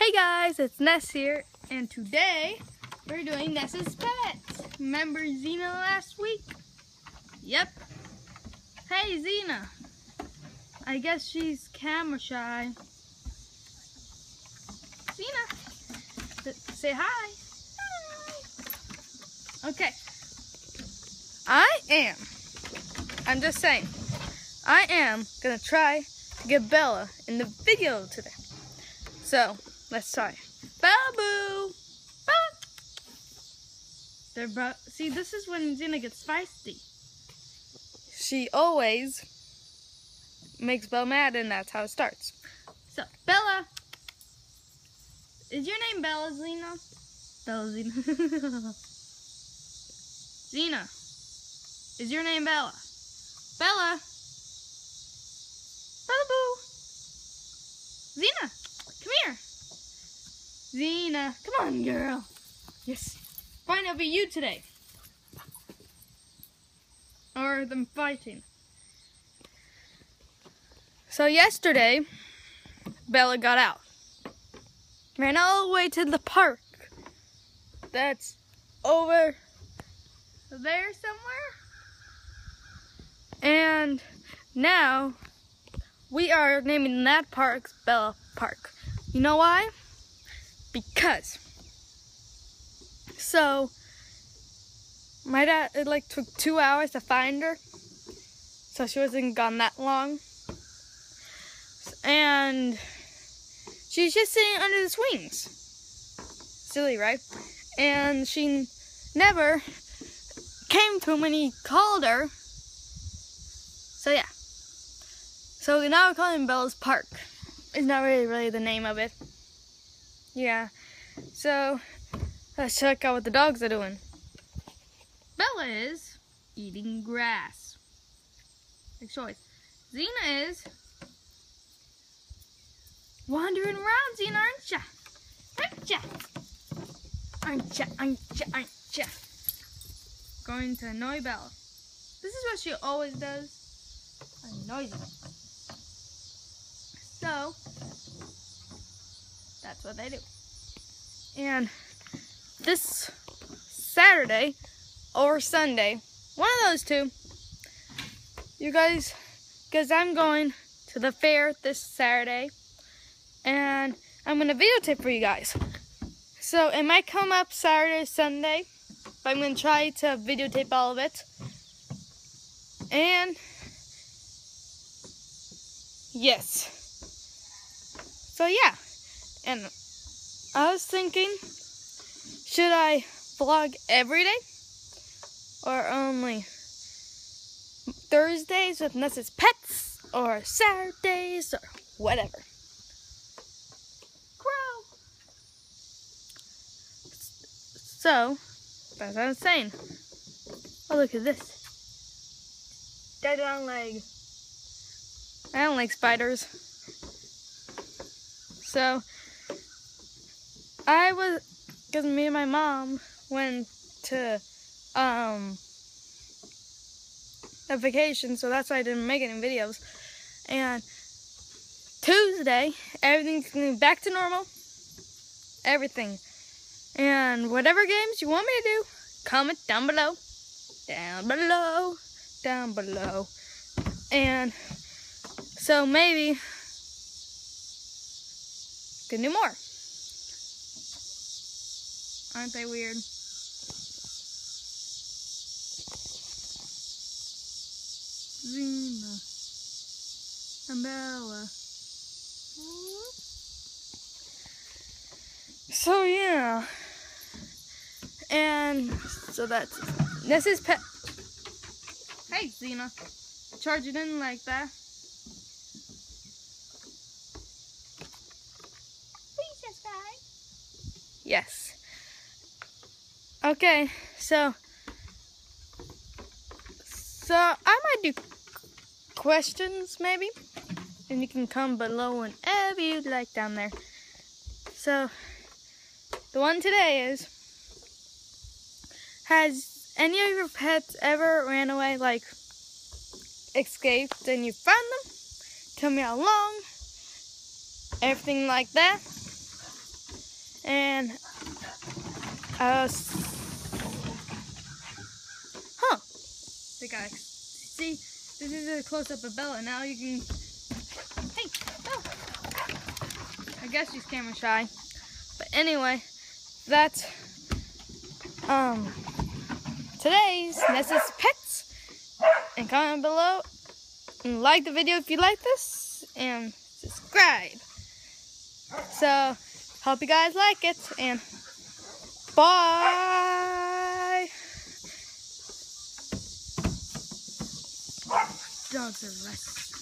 Hey guys, it's Ness here, and today we're doing Ness's pets. Remember Xena last week? Yep. Hey Xena. I guess she's camera shy. Xena, say hi. Hi. Okay. I'm just saying, I am gonna try to get Bella in the video today. So, let's try. Bella Boo! See, this is when Xena gets feisty. She always makes Bella mad, and that's how it starts. So, Bella! Is your name Bella, Xena? Bella, Xena. Xena, is your name Bella? Bella! Bella Boo! Xena, come here. Xena, come on, girl. Yes. Fine, it'll be you today. Or them fighting. So yesterday, Bella got out. Ran all the way to the park. That's over there somewhere. And now we are naming that park Bella Park. You know why? Because my dad, it took 2 hours to find her, so she wasn't gone that long, and she's just sitting under the swings. Silly, right? And she never came to him when he called her. So yeah. So now we're calling it Bella's Park. It's not really the name of it. Yeah. So let's check out what the dogs are doing. Bella is eating grass. Like choice. Xena is wandering around. Xena, aren't ya? Aren't ya? Aren't ya? Aren't ya? Aren't ya? Going to annoy Bella. This is what she always does. Annoys her. So that's what they do. And this Saturday or Sunday, one of those two, you guys, because I'm going to the fair this Saturday, and I'm going to videotape for you guys. So it might come up Saturday or Sunday, but I'm going to try to videotape all of it. And yes. So yeah. And I was thinking, should I vlog every day? Or only Thursdays with Ness's pets? Or Saturdays? Or whatever. Crow! So, that's what I was saying. Oh, look at this. I don't like spiders. So, because me and my mom went to a vacation, so that's why I didn't make any videos. And Tuesday, everything's gonna be back to normal. Everything. And whatever games you want me to do, comment down below. Down below. Down below. And so maybe we can do more. Aren't they weird? Xena and Bella. So yeah. And so that's Ness's pet. Hey Xena. Charge it in like that. Please subscribe. Yes. Okay, so I might do questions maybe, and you can comment below whenever you'd like down there. So the one today is, has any of your pets ever ran away, like escaped and you found them? Tell me how long, everything like that. And the guy. See, this is a close-up of Bella. Now you can. Hey, Bella. I guess she's camera shy. But anyway, that's today's Ness's Pets. And comment below and like the video if you like this, and subscribe. So hope you guys like it, and bye. Dogs are restless.